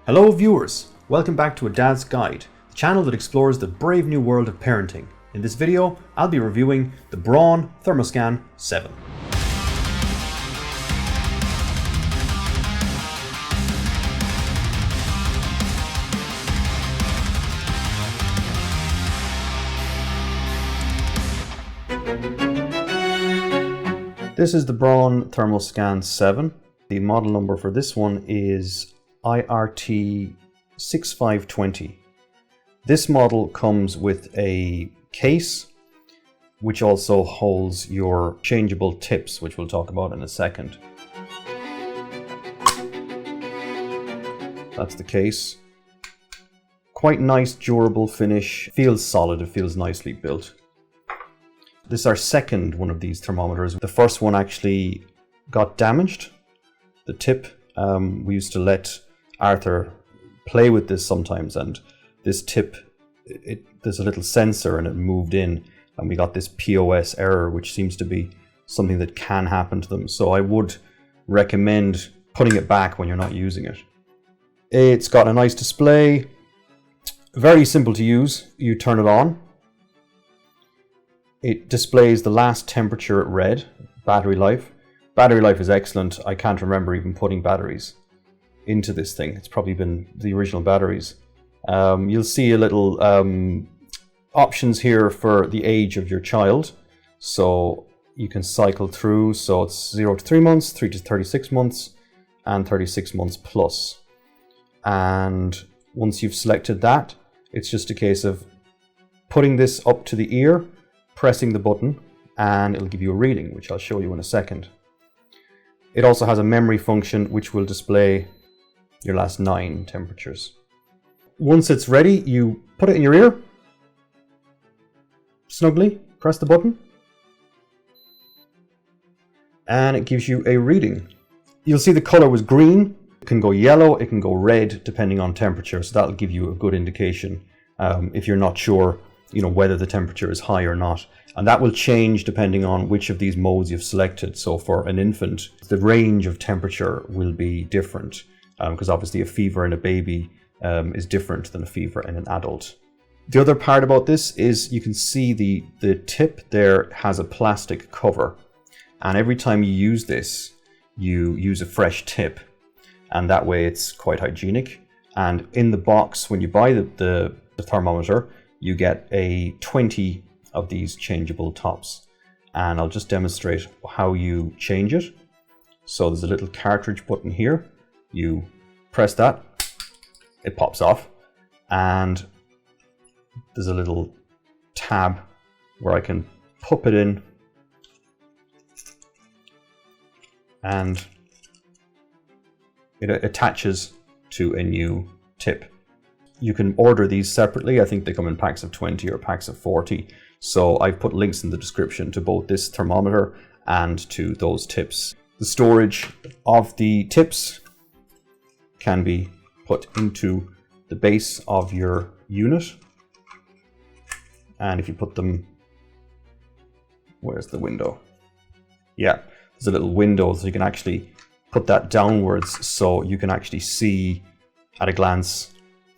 Hello viewers, welcome back to A Dad's Guide, the channel that explores the brave new world of parenting. In this video, I'll be reviewing the Braun Thermoscan 7. This is the Braun Thermoscan 7. The model number for this one is IRT6520. This model comes with a case which also holds your changeable tips, which we'll talk about in a second. That's the case. Quite nice, durable finish. Feels solid, it feels nicely built. This is our second one of these thermometers. The first one actually got damaged. The tip, we used to let Arthur play with this sometimes, and this tip, there's a little sensor and it moved in, and we got this POS error, which seems to be something that can happen to them. So I would recommend putting it back when you're not using it. It's got a nice display, very simple to use. You turn it on. It displays the last temperature at red, battery life. Battery life is excellent. I can't remember even putting batteries into this thing. It's probably been the original batteries. You'll see a little options here for the age of your child. So you can cycle through. So it's 0 to 3 months, 3 to 36 months, and 36 months plus. And once you've selected that, it's just a case of putting this up to the ear, pressing the button, and it'll give you a reading, which I'll show you in a second. It also has a memory function which will display your last 9 temperatures. Once it's ready, you put it in your ear, snugly, press the button, and it gives you a reading. You'll see the color was green. It can go yellow, it can go red, depending on temperature, so that'll give you a good indication if you're not sure whether the temperature is high or not. And that will change depending on which of these modes you've selected. So for an infant, the range of temperature will be different, because obviously a fever in a baby is different than a fever in an adult. The other part about this is you can see the tip there has a plastic cover, and every time you use this, you use a fresh tip, and that way it's quite hygienic. And in the box, when you buy the thermometer, you get a 20 of these changeable tops, and I'll just demonstrate how you change it. So there's a little cartridge button here. You press that, it pops off, and there's a little tab where I can pop it in, and it attaches to a new tip. You can order these separately. I think they come in packs of 20 or packs of 40. So I've put links in the description to both this thermometer and to those tips. The storage of the tips can be put into the base of your unit. And if you put them, where's the window? Yeah, there's a little window, so you can actually put that downwards so you can actually see at a glance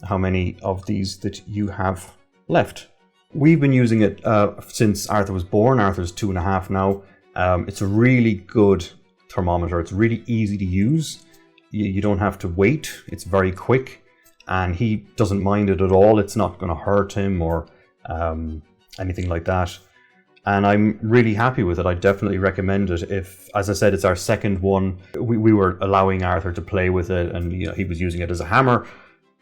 how many of these that you have left. We've been using it since Arthur was born. Arthur's 2.5 now. It's a really good thermometer. It's really easy to use. You don't have to wait. It's very quick, and he doesn't mind it at all. It's not going to hurt him or anything like that. And I'm really happy with it. I definitely recommend it. If, as I said, it's our second one. We were allowing Arthur to play with it, and he was using it as a hammer.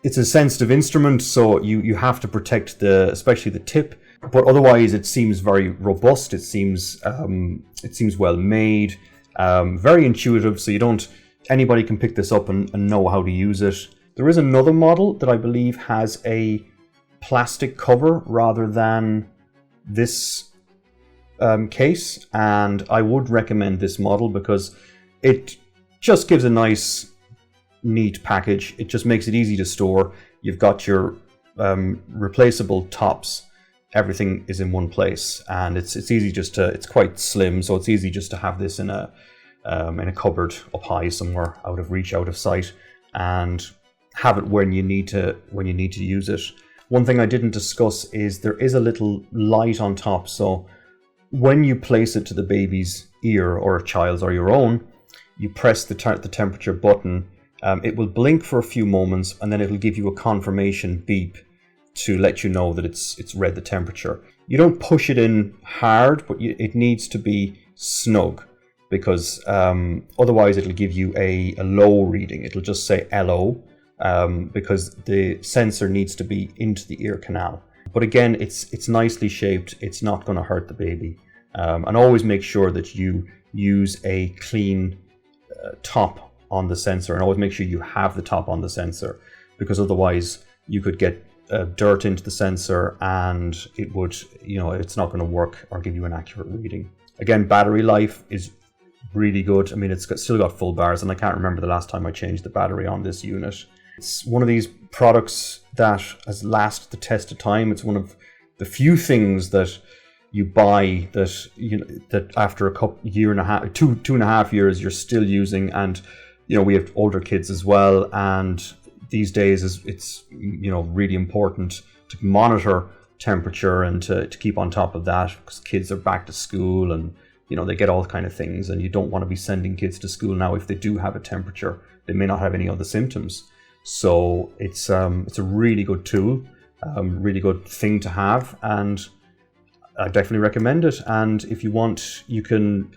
It's a sensitive instrument, so you have to protect especially the tip. But otherwise, it seems very robust. It seems well made, very intuitive. So anybody can pick this up and know how to use it. There is another model that I believe has a plastic cover rather than this case, and I would recommend this model because it just gives a nice, neat package. It just makes it easy to store. You've got your replaceable tops. Everything is in one place, and it's easy it's quite slim, so it's easy just to have this in a cupboard up high somewhere, out of reach, out of sight, and have it when you need to use it. One thing I didn't discuss is there is a little light on top, so when you place it to the baby's ear, or a child's or your own, you press the temperature button. It will blink for a few moments, and then it'll give you a confirmation beep to let you know that it's read the temperature. You don't push it in hard, but it needs to be snug, because otherwise it'll give you a low reading. It'll just say LO, because the sensor needs to be into the ear canal. But again, it's nicely shaped. It's not going to hurt the baby. And always make sure that you use a clean top on the sensor, and always make sure you have the top on the sensor, because otherwise you could get dirt into the sensor and it would, it's not going to work or give you an accurate reading. Again, battery life is really good. I mean, still got full bars, and I can't remember the last time I changed the battery on this unit. It's one of these products that has lasted the test of time. It's one of the few things that you buy that that after a year and a half, two and a half years, you're still using. And we have older kids as well, and these days it's really important to monitor temperature and to keep on top of that, because kids are back to school and they get all kind of things, and you don't want to be sending kids to school now if they do have a temperature. They may not have any other symptoms. So it's a really good tool, really good thing to have, and I definitely recommend it. And if you want, you can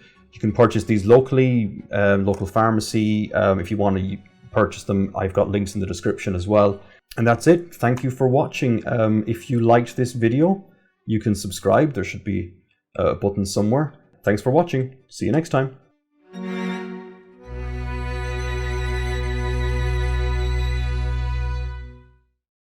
purchase these locally, local pharmacy. If you want to purchase them, I've got links in the description as well. And that's it. Thank you for watching. If you liked this video, you can subscribe. There should be a button somewhere. Thanks for watching. See you next time.